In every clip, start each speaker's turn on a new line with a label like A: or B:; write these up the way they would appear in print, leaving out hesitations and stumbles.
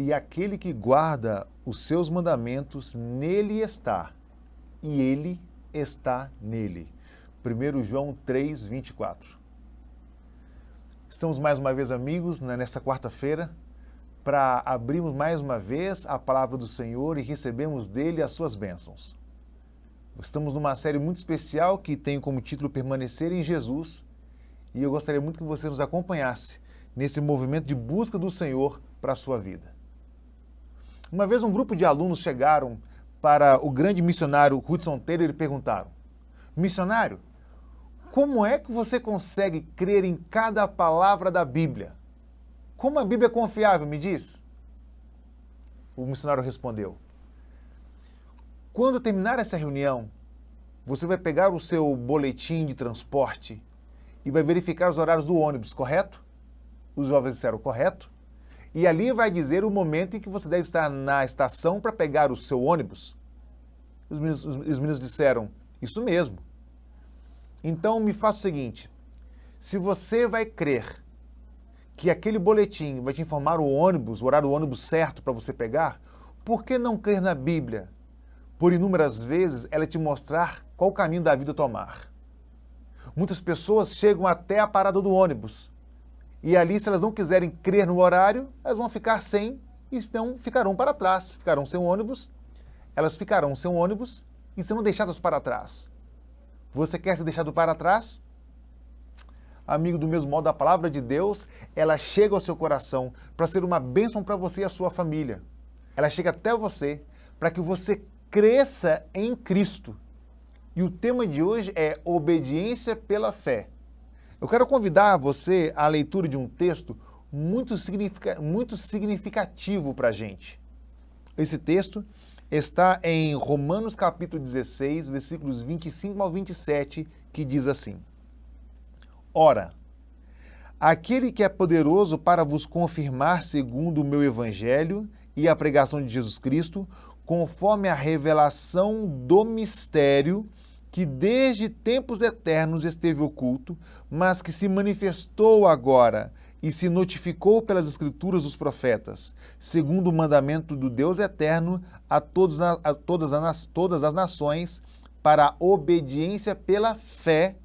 A: E aquele que guarda os seus mandamentos, nele está, e ele está nele. 1 João 3, 24. Estamos mais uma vez, amigos, nesta quarta-feira, para abrirmos mais uma vez a palavra do Senhor e recebermos dele as suas bênçãos. Estamos numa série muito especial que tem como título Permanecer em Jesus, e eu gostaria muito que você nos acompanhasse nesse movimento de busca do Senhor para a sua vida. Uma vez um grupo de alunos chegaram para o grande missionário Hudson Taylor e perguntaram: missionário, como é que você consegue crer em cada palavra da Bíblia? Como a Bíblia é confiável, me diz? O missionário respondeu: quando terminar essa reunião, você vai pegar o seu boletim de transporte e vai verificar os horários do ônibus, correto? Os jovens disseram correto. E ali vai dizer o momento em que você deve estar na estação para pegar o seu ônibus. Os meninos disseram, isso mesmo. Então me faça o seguinte, se você vai crer que aquele boletim vai te informar o ônibus, o horário do ônibus certo para você pegar, por que não crer na Bíblia? Por inúmeras vezes ela te mostrar qual o caminho da vida tomar. Muitas pessoas chegam até a parada do ônibus, e ali, se elas não quiserem crer no horário, elas vão ficar sem, e então ficarão para trás, ficarão sem ônibus, elas ficarão sem ônibus e serão deixadas para trás. Você quer ser deixado para trás? Amigo, do mesmo modo, a palavra de Deus, ela chega ao seu coração para ser uma bênção para você e a sua família. Ela chega até você para que você cresça em Cristo. E o tema de hoje é obediência pela fé. Eu quero convidar você à leitura de um texto muito significativo para a gente. Esse texto está em Romanos capítulo 16, versículos 25 ao 27, que diz assim: ora, aquele que é poderoso para vos confirmar segundo o meu evangelho e a pregação de Jesus Cristo, conforme a revelação do mistério que desde tempos eternos esteve oculto, mas que se manifestou agora e se notificou pelas Escrituras dos profetas, segundo o mandamento do Deus eterno a todas as nações, para a obediência pela fé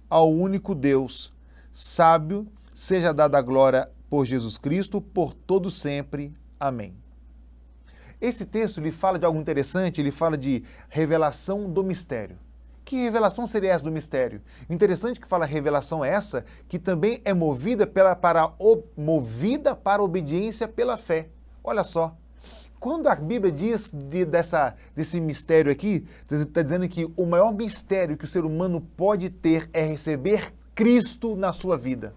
A: ao único Deus, sábio, seja dada a glória por Jesus Cristo, por todo sempre. Amém. Esse texto lhe fala de algo interessante, ele fala de revelação do mistério. Que revelação seria essa do mistério? Interessante que fala revelação essa, que também é movida para a obediência pela fé. Olha só, quando a Bíblia diz desse mistério aqui, está dizendo que o maior mistério que o ser humano pode ter é receber Cristo na sua vida.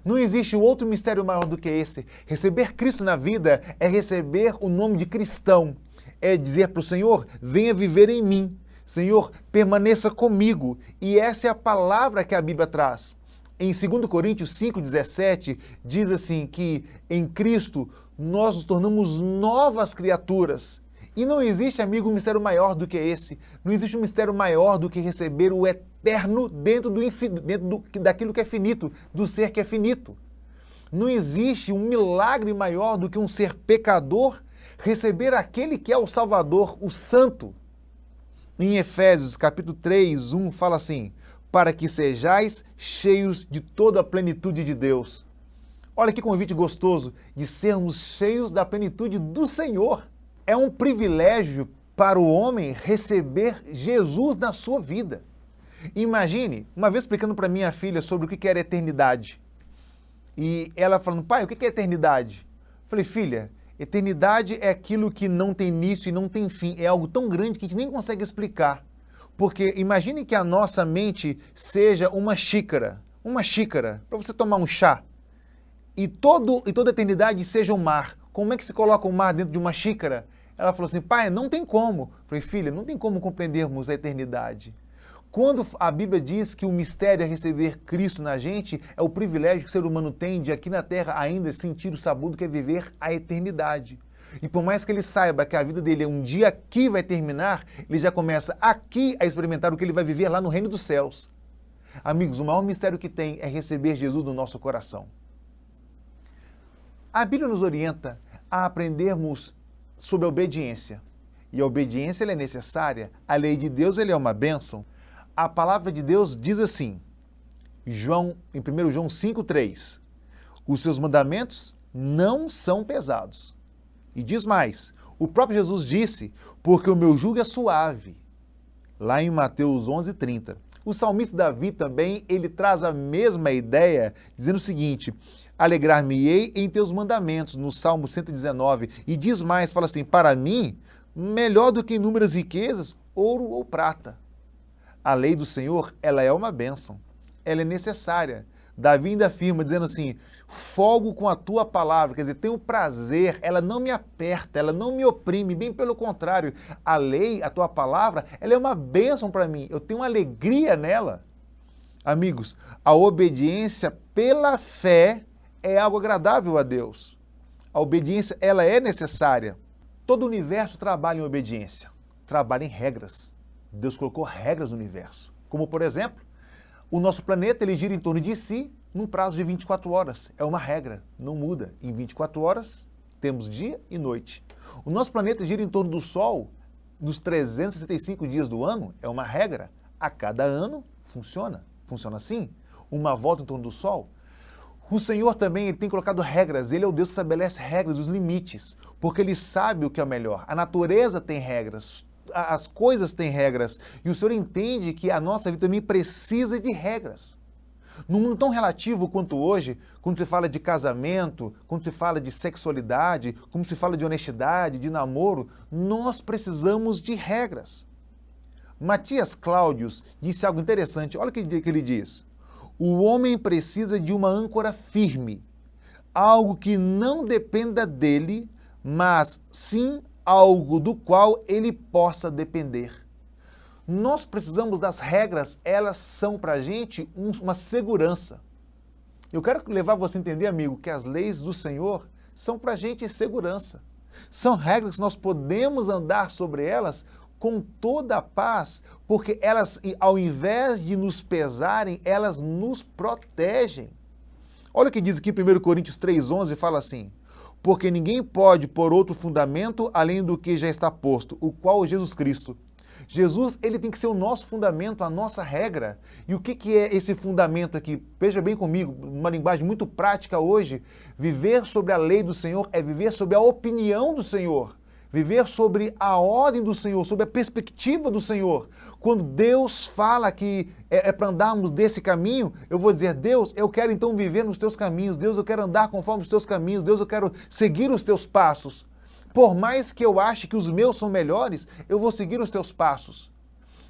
A: Não existe outro mistério maior do que esse. Receber Cristo na vida é receber o nome de cristão. É dizer para o Senhor, venha viver em mim. Senhor, permaneça comigo. E essa é a palavra que a Bíblia traz. Em 2 Coríntios 5,17, diz assim que em Cristo nós nos tornamos novas criaturas. E não existe, amigo, um mistério maior do que esse. Não existe um mistério maior do que receber o eterno dentro daquilo que é finito, do ser que é finito. Não existe um milagre maior do que um ser pecador receber aquele que é o Salvador, o Santo. Em Efésios, capítulo 3, 1, fala assim, para que sejais cheios de toda a plenitude de Deus. Olha que convite gostoso de sermos cheios da plenitude do Senhor. É um privilégio para o homem receber Jesus na sua vida. Imagine, uma vez explicando para minha filha sobre o que era eternidade. E ela falando, pai, o que é eternidade? Eu falei, filha, eternidade é aquilo que não tem início e não tem fim. É algo tão grande que a gente nem consegue explicar. Porque imagine que a nossa mente seja uma xícara para você tomar um chá. E toda a eternidade seja um mar. Como é que se coloca o mar dentro de uma xícara? Ela falou assim, pai, não tem como. Eu falei, filha, não tem como compreendermos a eternidade. Quando a Bíblia diz que o mistério é receber Cristo na gente, é o privilégio que o ser humano tem de aqui na Terra ainda sentir o sabor do que é viver a eternidade. E por mais que ele saiba que a vida dele um dia aqui vai terminar, ele já começa aqui a experimentar o que ele vai viver lá no reino dos céus. Amigos, o maior mistério que tem é receber Jesus no nosso coração. A Bíblia nos orienta a aprendermos sobre a obediência. E a obediência ela é necessária, a lei de Deus ela é uma bênção. A palavra de Deus diz assim, em 1 João 5,3, os seus mandamentos não são pesados. E diz mais, o próprio Jesus disse, porque o meu jugo é suave, lá em Mateus 11,30. O salmista Davi também, ele traz a mesma ideia, dizendo o seguinte, alegrar-me-ei em teus mandamentos, no Salmo 119, e diz mais, fala assim, para mim, melhor do que inúmeras riquezas, ouro ou prata. A lei do Senhor, ela é uma bênção, ela é necessária. Davi ainda afirma, dizendo assim, folgo com a tua palavra, quer dizer, tenho prazer, ela não me aperta, ela não me oprime, bem pelo contrário, a lei, a tua palavra, ela é uma bênção para mim, eu tenho alegria nela. Amigos, a obediência pela fé é algo agradável a Deus. A obediência, ela é necessária. Todo o universo trabalha em obediência, trabalha em regras. Deus colocou regras no universo, como por exemplo, o nosso planeta ele gira em torno de si num prazo de 24 horas. É uma regra, não muda. Em 24 horas temos dia e noite. O nosso planeta gira em torno do Sol nos 365 dias do ano. É uma regra. A cada ano funciona. Funciona assim. Uma volta em torno do Sol. O Senhor também ele tem colocado regras. Ele é o Deus que estabelece regras, os limites. Porque Ele sabe o que é o melhor. A natureza tem regras. As coisas têm regras, e o Senhor entende que a nossa vida também precisa de regras. Num mundo tão relativo quanto hoje, quando se fala de casamento, quando se fala de sexualidade, como se fala de honestidade, de namoro, nós precisamos de regras. Matias Cláudios disse algo interessante, olha o que ele diz. O homem precisa de uma âncora firme, algo que não dependa dele, mas sim algo do qual ele possa depender. Nós precisamos das regras, elas são para a gente uma segurança. Eu quero levar você a entender, amigo, que as leis do Senhor são para a gente segurança. São regras que nós podemos andar sobre elas com toda a paz, porque elas, ao invés de nos pesarem, elas nos protegem. Olha o que diz aqui em 1 Coríntios 3,11, fala assim, porque ninguém pode pôr outro fundamento além do que já está posto, o qual é Jesus Cristo. Jesus, ele tem que ser o nosso fundamento, a nossa regra. E o que é esse fundamento aqui? Veja bem comigo, uma linguagem muito prática hoje, viver sobre a lei do Senhor é viver sobre a opinião do Senhor. Viver sobre a ordem do Senhor, sobre a perspectiva do Senhor. Quando Deus fala que é para andarmos desse caminho, eu vou dizer, Deus, eu quero então viver nos teus caminhos. Deus, eu quero andar conforme os teus caminhos. Deus, eu quero seguir os teus passos. Por mais que eu ache que os meus são melhores, eu vou seguir os teus passos.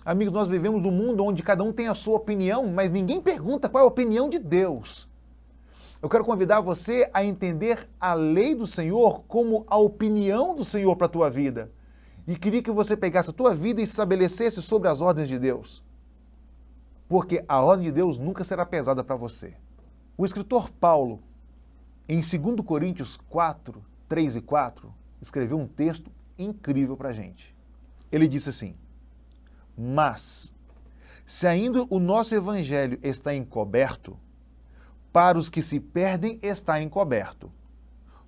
A: Amigos, nós vivemos num mundo onde cada um tem a sua opinião, mas ninguém pergunta qual é a opinião de Deus. Eu quero convidar você a entender a lei do Senhor como a opinião do Senhor para a tua vida. E queria que você pegasse a tua vida e estabelecesse sobre as ordens de Deus. Porque a ordem de Deus nunca será pesada para você. O escritor Paulo, em 2 Coríntios 4, 3 e 4, escreveu um texto incrível para a gente. Ele disse assim, mas, se ainda o nosso evangelho está encoberto, para os que se perdem está encoberto,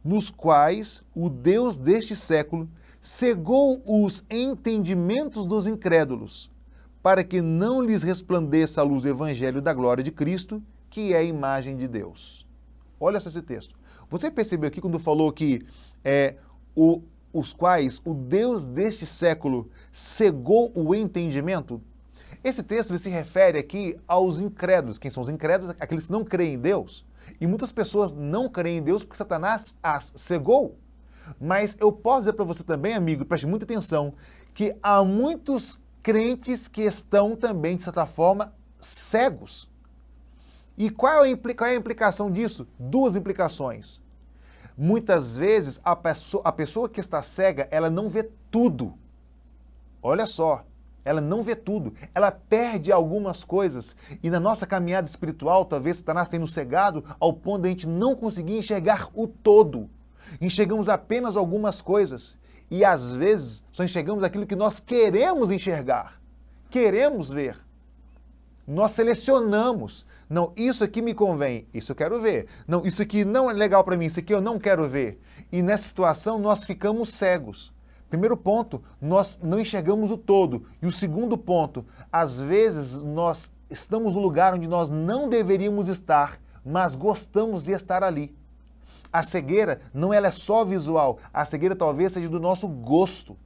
A: nos quais o Deus deste século cegou os entendimentos dos incrédulos, para que não lhes resplandeça a luz do evangelho da glória de Cristo, que é a imagem de Deus. Olha só esse texto. Você percebeu aqui quando falou que os quais o Deus deste século cegou o entendimento? Esse texto se refere aqui aos incrédulos. Quem são os incrédulos? Aqueles que não creem em Deus. E muitas pessoas não creem em Deus porque Satanás as cegou. Mas eu posso dizer para você também, amigo, preste muita atenção, que há muitos crentes que estão também, de certa forma, cegos. E qual é a implicação disso? Duas implicações. Muitas vezes a pessoa que está cega, ela não vê tudo. Olha só. Ela não vê tudo, ela perde algumas coisas. E na nossa caminhada espiritual, talvez Satanás tenha nos cegado ao ponto de a gente não conseguir enxergar o todo. Enxergamos apenas algumas coisas. E às vezes só enxergamos aquilo que nós queremos enxergar, queremos ver. Nós selecionamos. Não, isso aqui me convém, isso eu quero ver. Não, isso aqui não é legal para mim, isso aqui eu não quero ver. E nessa situação nós ficamos cegos. Primeiro ponto, nós não enxergamos o todo. E o segundo ponto, às vezes nós estamos no lugar onde nós não deveríamos estar, mas gostamos de estar ali. A cegueira não ela é só visual, a cegueira talvez seja do nosso gosto.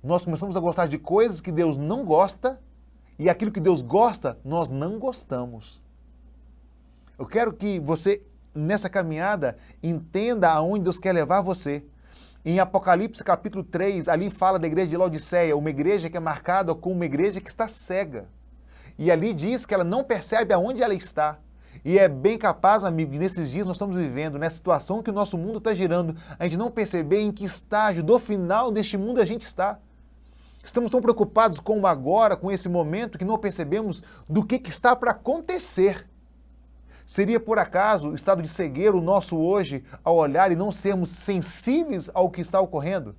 A: Nós começamos a gostar de coisas que Deus não gosta e aquilo que Deus gosta, nós não gostamos. Eu quero que você, nessa caminhada, entenda aonde Deus quer levar você. Em Apocalipse capítulo 3, ali fala da igreja de Laodiceia, uma igreja que é marcada como uma igreja que está cega. E ali diz que ela não percebe aonde ela está. E é bem capaz, amigo, que nesses dias nós estamos vivendo, nessa situação que o nosso mundo está girando, a gente não perceber em que estágio do final deste mundo a gente está. Estamos tão preocupados com o agora, com esse momento, que não percebemos do que está para acontecer. Seria por acaso o estado de cegueira o nosso hoje ao olhar e não sermos sensíveis ao que está ocorrendo?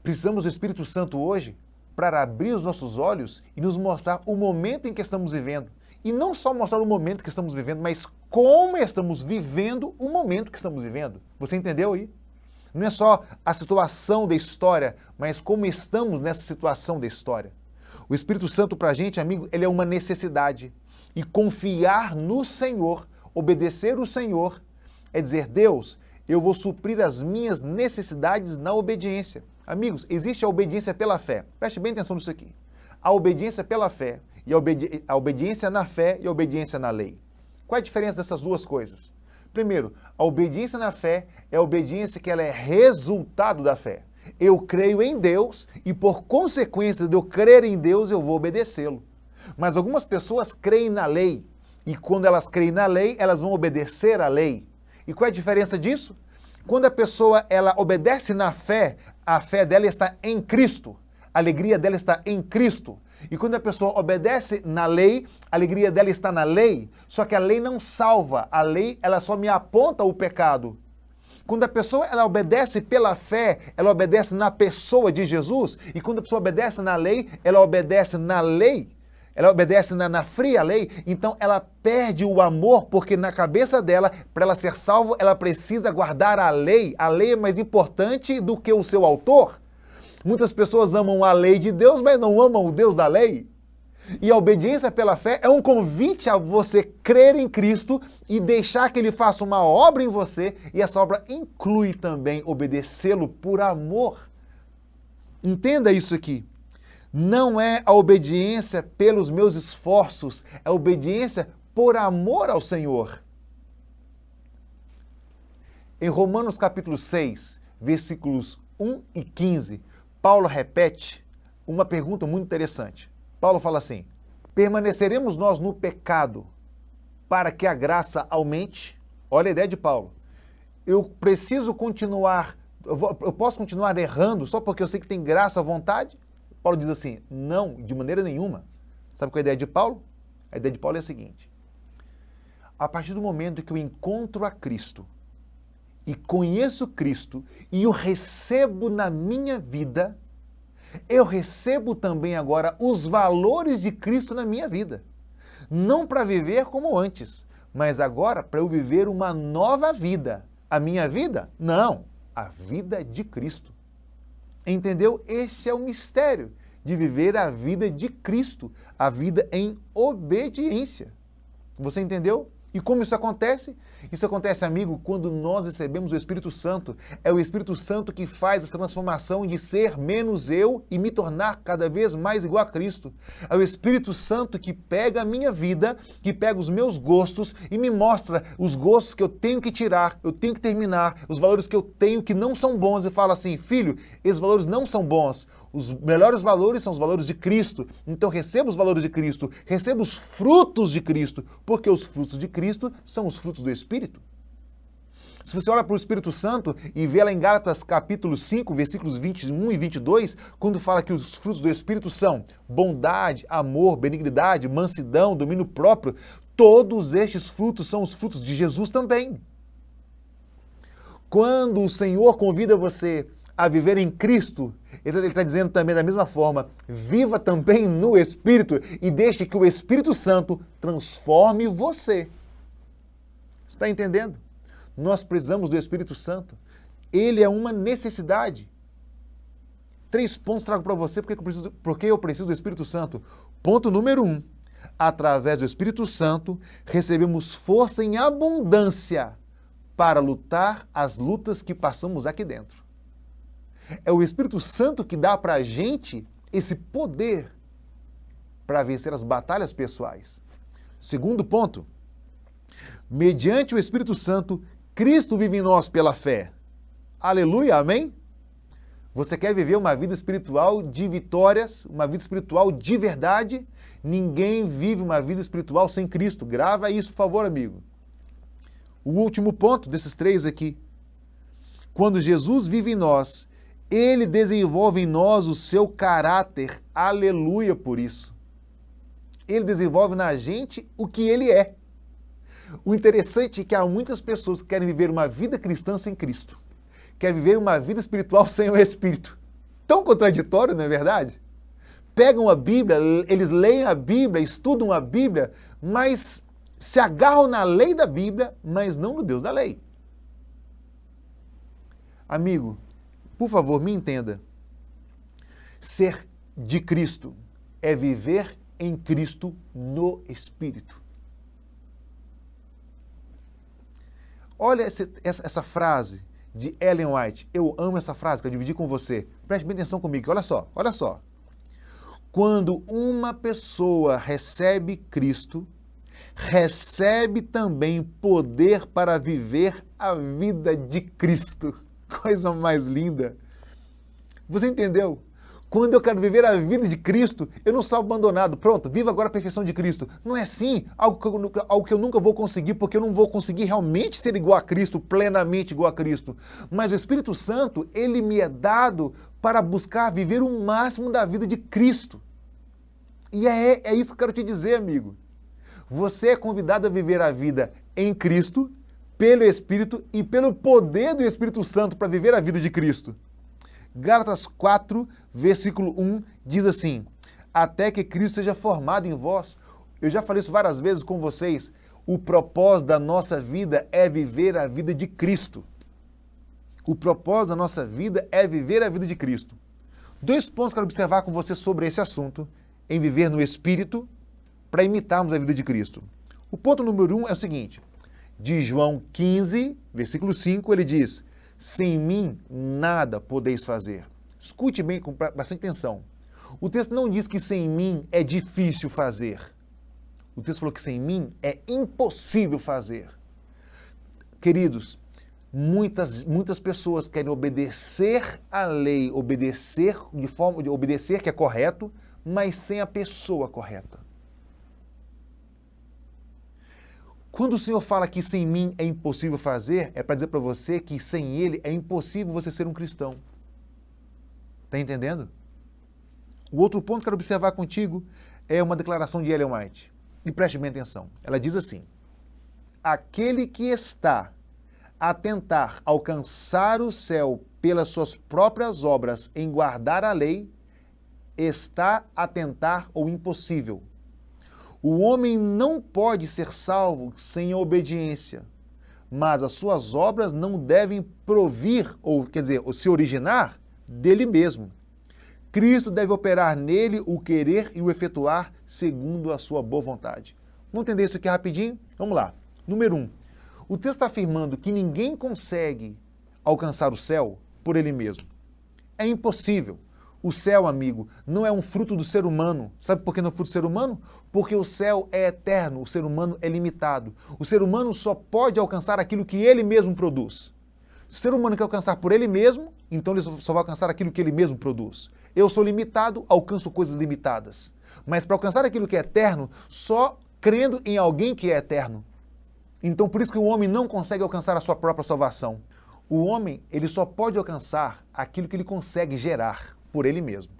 A: Precisamos do Espírito Santo hoje para abrir os nossos olhos e nos mostrar o momento em que estamos vivendo. E não só mostrar o momento que estamos vivendo, mas como estamos vivendo o momento que estamos vivendo. Você entendeu aí? Não é só a situação da história, mas como estamos nessa situação da história. O Espírito Santo para a gente, amigo, ele é uma necessidade. E confiar no Senhor, obedecer o Senhor, é dizer, Deus, eu vou suprir as minhas necessidades na obediência. Amigos, existe a obediência pela fé. Preste bem atenção nisso aqui. A obediência pela fé, e a obediência na fé e a obediência na lei. Qual é a diferença dessas duas coisas? Primeiro, a obediência na fé é a obediência que ela é resultado da fé. Eu creio em Deus e por consequência de eu crer em Deus, eu vou obedecê-lo. Mas algumas pessoas creem na lei, e quando elas creem na lei, elas vão obedecer à lei. E qual é a diferença disso? Quando a pessoa ela obedece na fé, a fé dela está em Cristo, a alegria dela está em Cristo. E quando a pessoa obedece na lei, a alegria dela está na lei, só que a lei não salva, a lei ela só me aponta o pecado. Quando a pessoa ela obedece pela fé, ela obedece na pessoa de Jesus, e quando a pessoa obedece na lei, ela obedece na lei. Ela obedece na fria lei, então ela perde o amor, porque na cabeça dela, para ela ser salva, ela precisa guardar a lei. A lei é mais importante do que o seu autor. Muitas pessoas amam a lei de Deus, mas não amam o Deus da lei. E a obediência pela fé é um convite a você crer em Cristo e deixar que Ele faça uma obra em você, e essa obra inclui também obedecê-lo por amor. Entenda isso aqui. Não é a obediência pelos meus esforços, é a obediência por amor ao Senhor. Em Romanos capítulo 6, versículos 1 e 15, Paulo repete uma pergunta muito interessante. Paulo fala assim, permaneceremos nós no pecado para que a graça aumente? Olha a ideia de Paulo. Eu preciso continuar, eu posso continuar errando só porque eu sei que tem graça à vontade? Paulo diz assim, não, de maneira nenhuma. Sabe qual é a ideia de Paulo? A ideia de Paulo é a seguinte, a partir do momento que eu encontro a Cristo e conheço Cristo e o recebo na minha vida, eu recebo também agora os valores de Cristo na minha vida. Não para viver como antes, mas agora para eu viver uma nova vida. A minha vida? Não, a vida de Cristo. Entendeu? Esse é o mistério de viver a vida de Cristo, a vida em obediência. Você entendeu? E como isso acontece? Isso acontece, amigo, quando nós recebemos o Espírito Santo. É o Espírito Santo que faz essa transformação de ser menos eu e me tornar cada vez mais igual a Cristo. É o Espírito Santo que pega a minha vida, que pega os meus gostos e me mostra os gostos que eu tenho que tirar, eu tenho que terminar, os valores que eu tenho que não são bons, e fala assim, filho, esses valores não são bons. Os melhores valores são os valores de Cristo. Então receba os valores de Cristo, receba os frutos de Cristo, porque os frutos de Cristo são os frutos do Espírito. Se você olha para o Espírito Santo e vê lá em Gálatas capítulo 5, versículos 21 e 22, quando fala que os frutos do Espírito são bondade, amor, benignidade, mansidão, domínio próprio, todos estes frutos são os frutos de Jesus também. Quando o Senhor convida você a viver em Cristo, Ele está dizendo também da mesma forma, viva também no Espírito e deixe que o Espírito Santo transforme você. Está entendendo? Nós precisamos do Espírito Santo. Ele é uma necessidade. 3 pontos trago para você porque eu preciso do Espírito Santo. Ponto número 1. Através do Espírito Santo, recebemos força em abundância para lutar as lutas que passamos aqui dentro. É o Espírito Santo que dá para a gente esse poder para vencer as batalhas pessoais. Segundo ponto, mediante o Espírito Santo, Cristo vive em nós pela fé. Aleluia, amém? Você quer viver uma vida espiritual de vitórias, uma vida espiritual de verdade? Ninguém vive uma vida espiritual sem Cristo. Grava isso, por favor, amigo. O último ponto desses 3 aqui. Quando Jesus vive em nós, Ele desenvolve em nós o seu caráter. Aleluia por isso. Ele desenvolve na gente o que Ele é. O interessante é que há muitas pessoas que querem viver uma vida cristã sem Cristo. Querem viver uma vida espiritual sem o Espírito. Tão contraditório, não é verdade? Pegam a Bíblia, eles leem a Bíblia, estudam a Bíblia, mas se agarram na lei da Bíblia, mas não no Deus da lei. Amigo, por favor, me entenda. Ser de Cristo é viver em Cristo no Espírito. Olha essa frase de Ellen White. Eu amo essa frase que eu dividi com você. Preste bem atenção comigo. Olha só, olha só. Quando uma pessoa recebe Cristo, recebe também poder para viver a vida de Cristo. Coisa mais linda. Você entendeu? Quando eu quero viver a vida de Cristo, eu não sou abandonado. Pronto, viva agora a perfeição de Cristo. Não é assim, algo que eu nunca vou conseguir, porque eu não vou conseguir realmente ser igual a Cristo, plenamente igual a Cristo. Mas o Espírito Santo, ele me é dado para buscar viver o máximo da vida de Cristo. E é isso que eu quero te dizer, amigo. Você é convidado a viver a vida em Cristo, pelo Espírito e pelo poder do Espírito Santo para viver a vida de Cristo. Gálatas 4, versículo 1, diz assim: até que Cristo seja formado em vós. Eu já falei isso várias vezes com vocês. O propósito da nossa vida é viver a vida de Cristo. O propósito da nossa vida é viver a vida de Cristo. 2 pontos que eu quero observar com você sobre esse assunto, em viver no Espírito, para imitarmos a vida de Cristo. O ponto número 1 é o seguinte: de João 15, versículo 5, ele diz: sem mim nada podeis fazer. Escute bem, com bastante atenção. O texto não diz que sem mim é difícil fazer. O texto falou que sem mim é impossível fazer. Queridos, muitas pessoas querem obedecer à lei, obedecer de forma de obedecer que é correto, mas sem a pessoa correta. Quando o Senhor fala que sem mim é impossível fazer, é para dizer para você que sem Ele é impossível você ser um cristão. Está entendendo? O outro ponto que eu quero observar contigo é uma declaração de Ellen White. E preste bem atenção. Ela diz assim: aquele que está a tentar alcançar o céu pelas suas próprias obras em guardar a lei, está a tentar o impossível. O homem não pode ser salvo sem a obediência, mas as suas obras não devem provir, ou quer dizer, se originar dele mesmo. Cristo deve operar nele o querer e o efetuar segundo a sua boa vontade. Vamos entender isso aqui rapidinho? Vamos lá. Número 1. O texto está afirmando que ninguém consegue alcançar o céu por ele mesmo. É impossível. O céu, amigo, não é um fruto do ser humano. Sabe por que não é fruto do ser humano? Porque o céu é eterno, o ser humano é limitado. O ser humano só pode alcançar aquilo que ele mesmo produz. Se o ser humano quer alcançar por ele mesmo, então ele só vai alcançar aquilo que ele mesmo produz. Eu sou limitado, alcanço coisas limitadas. Mas para alcançar aquilo que é eterno, só crendo em alguém que é eterno. Então por isso que o homem não consegue alcançar a sua própria salvação. O homem, ele só pode alcançar aquilo que ele consegue gerar por ele mesmo.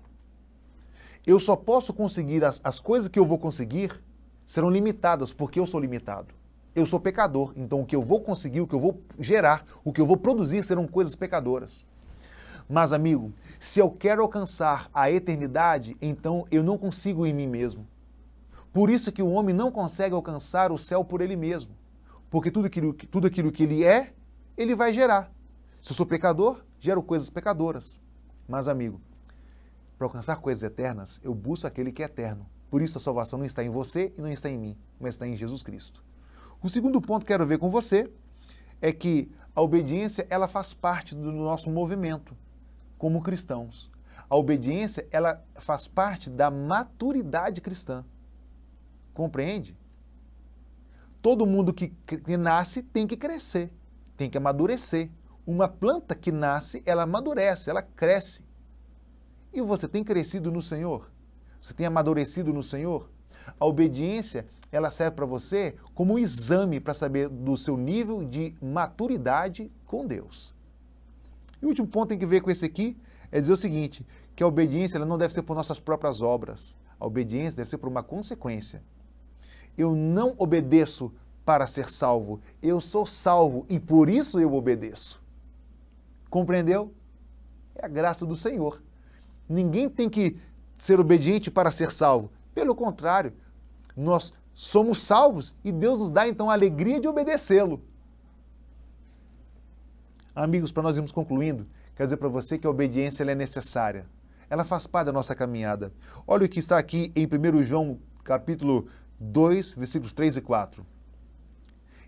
A: Eu só posso conseguir as coisas que eu vou conseguir serão limitadas porque eu sou limitado. Eu sou pecador, então o que eu vou conseguir, o que eu vou gerar, o que eu vou produzir serão coisas pecadoras. Mas, amigo, se eu quero alcançar a eternidade, então eu não consigo em mim mesmo. Por isso que o homem não consegue alcançar o céu por ele mesmo. Porque tudo aquilo que ele é, ele vai gerar. Se eu sou pecador, gero coisas pecadoras. Mas, amigo, para alcançar coisas eternas, eu busco aquele que é eterno. Por isso a salvação não está em você e não está em mim, mas está em Jesus Cristo. O segundo ponto que quero ver com você é que a obediência, ela faz parte do nosso movimento como cristãos. A obediência, ela faz parte da maturidade cristã. Compreende? Todo mundo que nasce tem que crescer, tem que amadurecer. Uma planta que nasce, ela amadurece, ela cresce. E você tem crescido no Senhor? Você tem amadurecido no Senhor? A obediência, ela serve para você como um exame para saber do seu nível de maturidade com Deus. E o último ponto que tem que ver com esse aqui é dizer o seguinte, que a obediência ela não deve ser por nossas próprias obras. A obediência deve ser por uma consequência. Eu não obedeço para ser salvo. Eu sou salvo e por isso eu obedeço. Compreendeu? É a graça do Senhor. Ninguém tem que ser obediente para ser salvo. Pelo contrário, nós somos salvos e Deus nos dá então a alegria de obedecê-lo. Amigos, para nós irmos concluindo, quero dizer para você que a obediência ela é necessária. Ela faz parte da nossa caminhada. Olha o que está aqui em 1 João capítulo 2, versículos 3 e 4.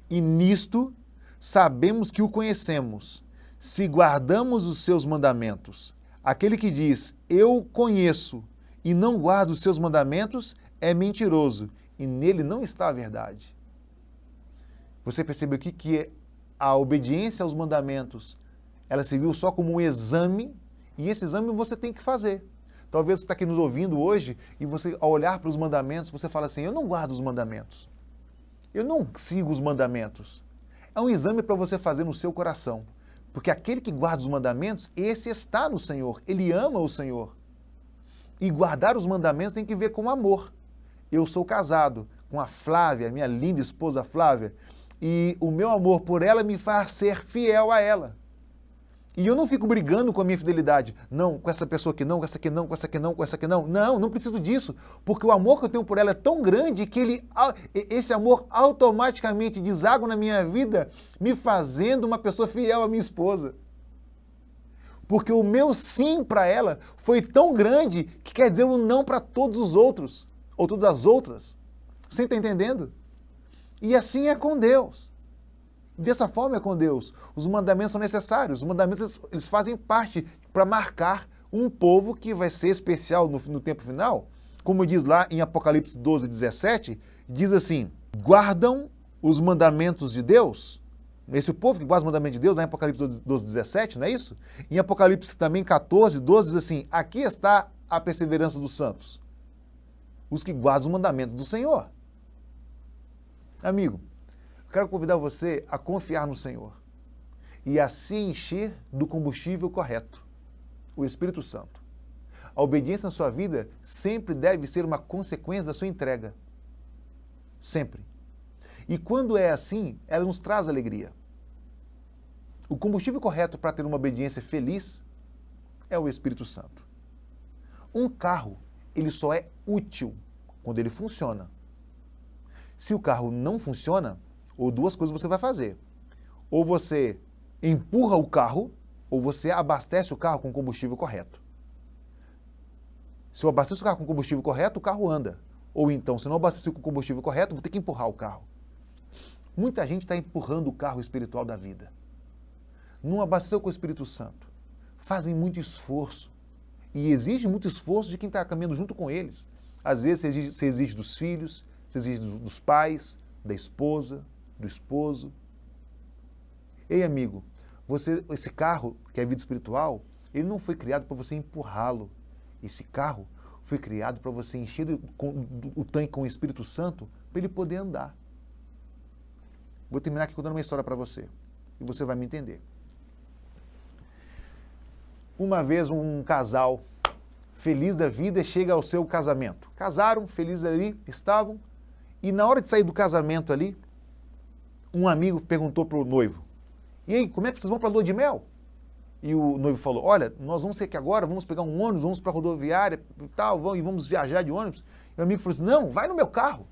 A: E nisto sabemos que o conhecemos, se guardamos os seus mandamentos. Aquele que diz, eu conheço, e não guarda os seus mandamentos, é mentiroso, e nele não está a verdade. Você percebeu aqui que a obediência aos mandamentos, ela serviu só como um exame, e esse exame você tem que fazer. Talvez você está aqui nos ouvindo hoje, e você, ao olhar para os mandamentos, você fala assim, eu não guardo os mandamentos. Eu não sigo os mandamentos. É um exame para você fazer no seu coração. Porque aquele que guarda os mandamentos, esse está no Senhor. Ele ama o Senhor. E guardar os mandamentos tem que ver com amor. Eu sou casado com a Flávia, minha linda esposa Flávia, e o meu amor por ela me faz ser fiel a ela. E eu não fico brigando com a minha fidelidade. Não, com essa pessoa aqui não, com essa aqui não, com essa aqui não, com essa aqui não. Não, não preciso disso. Porque o amor que eu tenho por ela é tão grande que esse amor automaticamente deságua na minha vida, me fazendo uma pessoa fiel à minha esposa. Porque o meu sim para ela foi tão grande que quer dizer um não para todos os outros, ou todas as outras. Você está entendendo? E assim é com Deus. Dessa forma é com Deus. Os mandamentos são necessários. Os mandamentos eles fazem parte para marcar um povo que vai ser especial no tempo final. Como diz lá em Apocalipse 12, 17, diz assim, guardam os mandamentos de Deus. Esse povo que guarda os mandamentos de Deus, lá em Apocalipse 12, 17, não é isso? Em Apocalipse também 14, 12 diz assim, aqui está a perseverança dos santos. Os que guardam os mandamentos do Senhor. Amigo, quero convidar você a confiar no Senhor e a se encher do combustível correto, o Espírito Santo. A obediência na sua vida sempre deve ser uma consequência da sua entrega. Sempre. E quando é assim, ela nos traz alegria. O combustível correto para ter uma obediência feliz é o Espírito Santo. Um carro, ele só é útil quando ele funciona. Se o carro não funciona, ou duas coisas você vai fazer. Ou você empurra o carro, ou você abastece o carro com o combustível correto. Se eu abasteço o carro com o combustível correto, o carro anda. Ou então, se não abastecer com o combustível correto, vou ter que empurrar o carro. Muita gente está empurrando o carro espiritual da vida. Não abasteceu com o Espírito Santo. Fazem muito esforço. E exige muito esforço de quem está caminhando junto com eles. Às vezes você exige dos filhos, você exige dos pais, da esposa, do esposo. Ei, amigo, esse carro, que é a vida espiritual, ele não foi criado para você empurrá-lo. Esse carro foi criado para você encher o tanque com o Espírito Santo para ele poder andar. Vou terminar aqui contando uma história para você. E você vai me entender. Uma vez um casal feliz da vida chega ao seu casamento. Casaram, felizes ali, estavam. E na hora de sair do casamento ali, um amigo perguntou para o noivo, e aí, como é que vocês vão para a lua de mel? E o noivo falou, olha, nós vamos aqui agora, vamos pegar um ônibus, vamos para a rodoviária e tal, e vamos viajar de ônibus. E o amigo falou assim, não, vai no meu carro.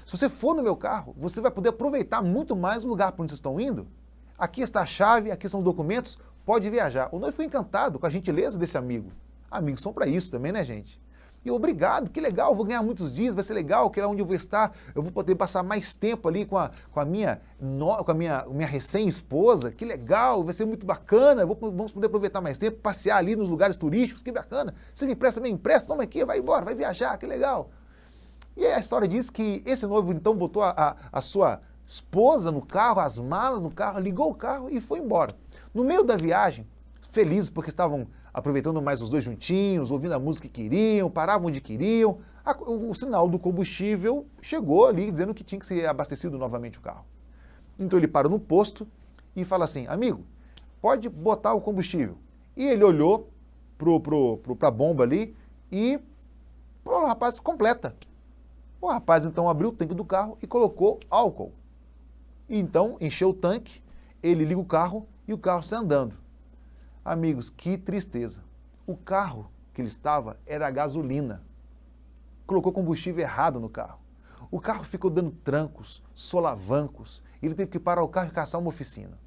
A: Se você for no meu carro, você vai poder aproveitar muito mais o lugar para onde vocês estão indo. Aqui está a chave, aqui são os documentos, pode viajar. O noivo foi encantado com a gentileza desse amigo. Amigos são para isso também, né, gente? E obrigado, que legal, vou ganhar muitos dias, vai ser legal, que lá onde eu vou estar, eu vou poder passar mais tempo ali com a minha recém-esposa, que legal, vai ser muito bacana, vamos poder aproveitar mais tempo, passear ali nos lugares turísticos, que bacana. Você me empresta, me empresta, toma aqui, vai embora, vai viajar, que legal. E aí a história diz que esse noivo então botou a sua esposa no carro, as malas no carro, ligou o carro e foi embora. No meio da viagem, felizes porque estavam aproveitando mais os dois juntinhos, ouvindo a música que queriam, paravam onde queriam, o sinal do combustível chegou ali dizendo que tinha que ser abastecido novamente o carro. Então ele parou no posto e fala assim, amigo, pode botar o combustível. E ele olhou para a bomba ali e falou, rapaz, completa. O rapaz então abriu o tanque do carro e colocou álcool. E então encheu o tanque, ele liga o carro e o carro sai andando. Amigos, que tristeza. O carro que ele estava era a gasolina. Colocou combustível errado no carro. O carro ficou dando trancos, solavancos. Ele teve que parar o carro e caçar uma oficina.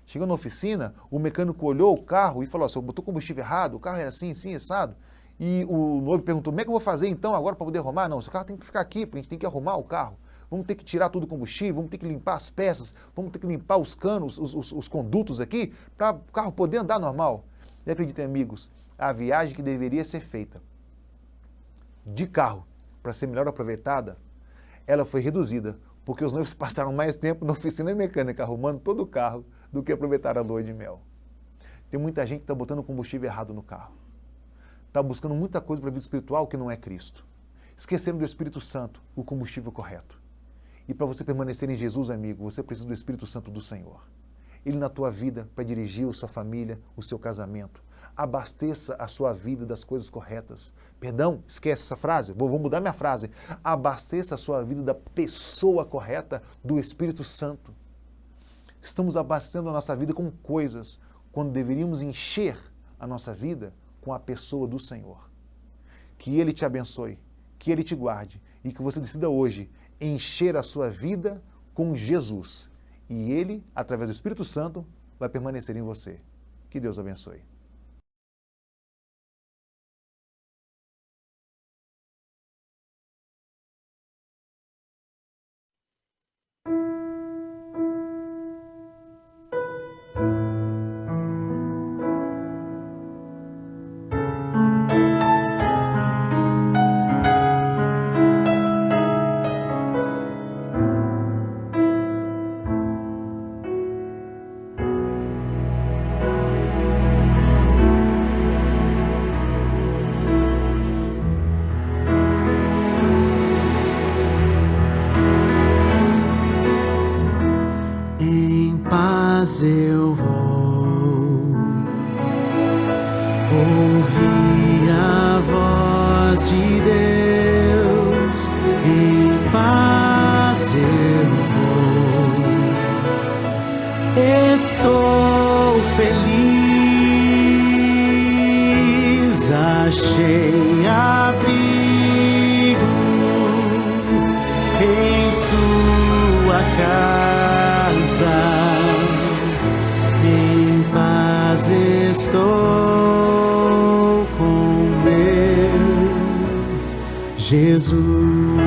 A: Chegou na oficina, o mecânico olhou o carro e falou, você botou combustível errado, o carro era assim, assim, assado. E o noivo perguntou, como é que eu vou fazer então agora para poder arrumar? Não, seu carro tem que ficar aqui, porque a gente tem que arrumar o carro. Vamos ter que tirar todo o combustível, vamos ter que limpar as peças, vamos ter que limpar os canos, os condutos aqui, para o carro poder andar normal. E acreditem, amigos, a viagem que deveria ser feita de carro para ser melhor aproveitada, ela foi reduzida, porque os noivos passaram mais tempo na oficina mecânica arrumando todo o carro do que aproveitar a lua de mel. Tem muita gente que está botando combustível errado no carro. Está buscando muita coisa para a vida espiritual que não é Cristo. Esquecendo do Espírito Santo, o combustível correto. E para você permanecer em Jesus, amigo, você precisa do Espírito Santo do Senhor. Ele na tua vida para dirigir a sua família, o seu casamento. Abasteça a sua vida das coisas corretas. Perdão, esquece essa frase, vou mudar minha frase. Abasteça a sua vida da pessoa correta, do Espírito Santo. Estamos abastecendo a nossa vida com coisas, quando deveríamos encher a nossa vida com a pessoa do Senhor. Que Ele te abençoe, que Ele te guarde e que você decida hoje encher a sua vida com Jesus. E Ele, através do Espírito Santo, vai permanecer em você. Que Deus abençoe.
B: Eu vou ouvir a voz de Deus, em paz eu vou, estou feliz, achei abrigo em sua casa. Estou com meu Jesus.